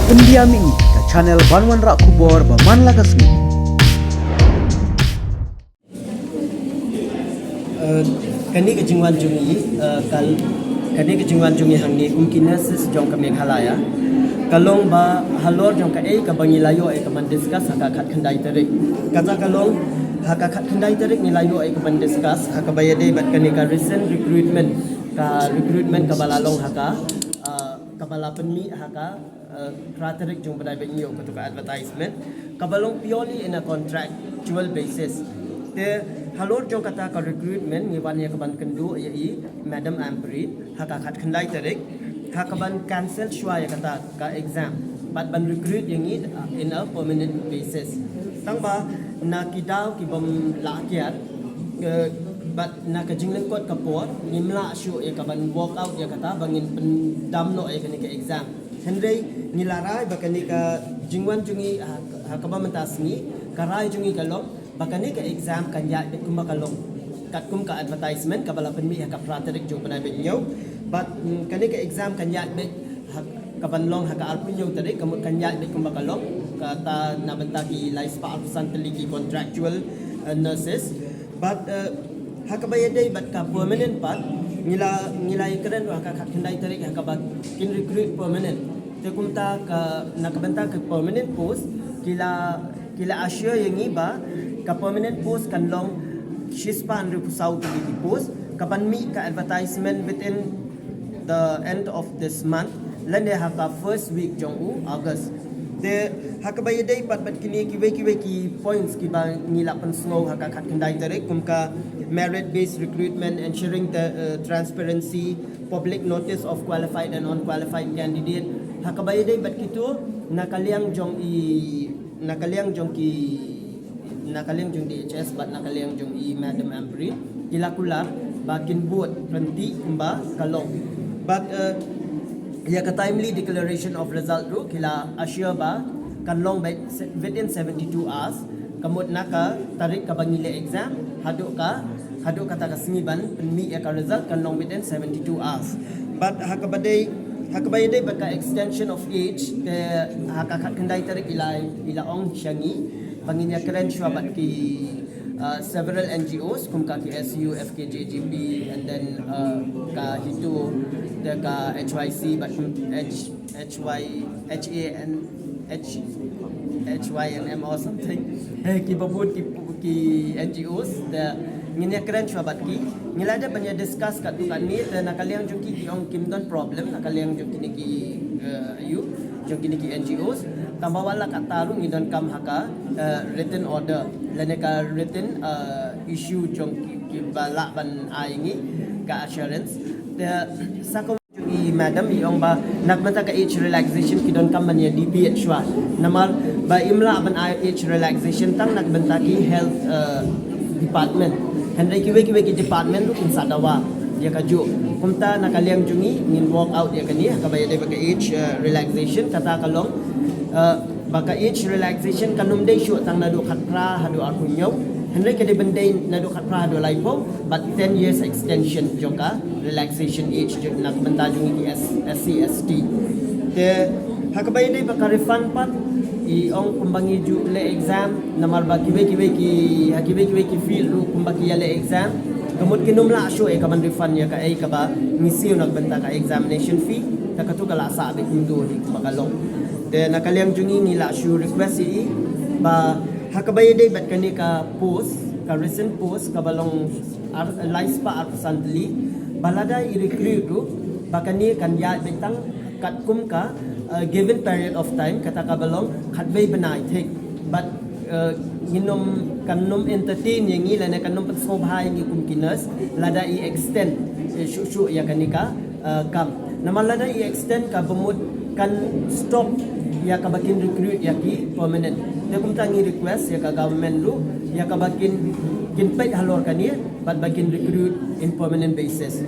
Pendiami ke channel Banwan Rak Kubor Baman Lagasmi. Kani kejingwan jungi kani kejingwan jungi hangni kumkinasis jong ka Meghalaya kalong ba halor jong ka ka bangilayo ka man discuss haka khat khandai tarik kaza kalong haka khat khandai tarik ni layo ka man discuss haka bayade bat kani ka recent recruitment ka balalong haka kabala penmi haka kratarik jong badai benyo ka advertisement kabalong purely in a contractual basis the halor jong kata ka recruitment ni wan ya kaban kendu ai madam amprit haka khat khandai tarik hakaban cancel shwa ya kata ka exam but ban recruit yang in a permanent basis tang ba na kidaw ki bom la kiat but na ka jingleng kot kapor nimla shu ya kaban walk out ya kata bangin pendam no ya kani ka exam hendai nilarai bakani ka jingwan jungi hakaba mentasni karai jungi kalong bakani ka exam kan ya kum kalong kat kum ka advertisement kabala penmi ka praterik jong panai benyo but kani ka exam kan ya be kabanlong haka alpunyo tadi kamut kan ya be kum kalong kata nabenta ki laispa alsan teliki contractual nurses but haka bayade but ka permanent part nila ikren haka khandai tarik haka bat kin recruit permanent te kumta ka nakabenta ka permanent post kila assure yang iba ka permanent post kan long shispan ru pusau tu di post kapan mi ka advertisement within the end of this month lande haka first week jong August de haka bayade pat kini ki points ki ba ngila pan snow haka khat khandai tarik kum ka merit based recruitment ensuring the transparency public notice of qualified and unqualified candidate haka bayade bat kitu nakaliang jong DHS bat nakaliang jong madam ampri kilakular bakin buat renti kumba kalong but ya ka timely declaration of result ru kila assure ba kanlong by within 72 hours kamut naka tarik ka bangile exam hadu kata ka simiban penmi ya ka result kanlong within 72 hours but hakabade baka extension of age ke haka khandai tarik ila ong syangi panginya keren syuabat ki several NGOs kum ka ki SU FKJGP and then ka hitu de ka HYC but HYNM or something ki babut ki NGOs de nginya keren syuabat ki ngilada banyak discuss kat tu kan ni te nakaliang jong ki ong kimdon problem nakaliang jong kini ki ayu jong kini ki NGOs tambawala kat taru ngidon kam haka written order lene ka written issue jong ki bala ban aingi ka assurance the sakom jungi madam iong ba nakmata ka age relaxation kidon kam man ya DPH wa namal ba imla ban age relaxation tang nakbenta ki health department hendai kiwe ki department lu kin sadawa dia kaju kumta nakaliang jungi ngin walk out dia kani ka bayade baka age relaxation kata kalong baka age relaxation kanum dei shu tang nadu khatra hadu arpunyo hendai ke de bendai nadu khatra hadu laipo but 10 years extension joka relaxation age nak benta jungi ki SC ST te hakabayade baka refund pat I ong kumbangi ju le exam namar ba kiwe ki feel ru kumbaki ya le exam kamut kinum la show kaman refund ya ka ka ba ngisi nak benta ka examination fee ta katu kala sa be kundu ni makalong de nakaliang jungi ni la show request ba hakabayade bat kani ka post ka recent post ka balong life pa absently balada I recruit ru bakani kan ya betang kat kum ka given period of time kata kabalong khatbei banai thik but ginom kanum entertain yang ila na kanum pasobha yang kum kinas lada I extend shu ya kanika kam namal lada I extend ka bumud kan stop ya ka bakin recruit ya ki permanent de kum tangi request ya ka government lu ya ka bakin kinpet halor kania but bakin recruit in permanent basis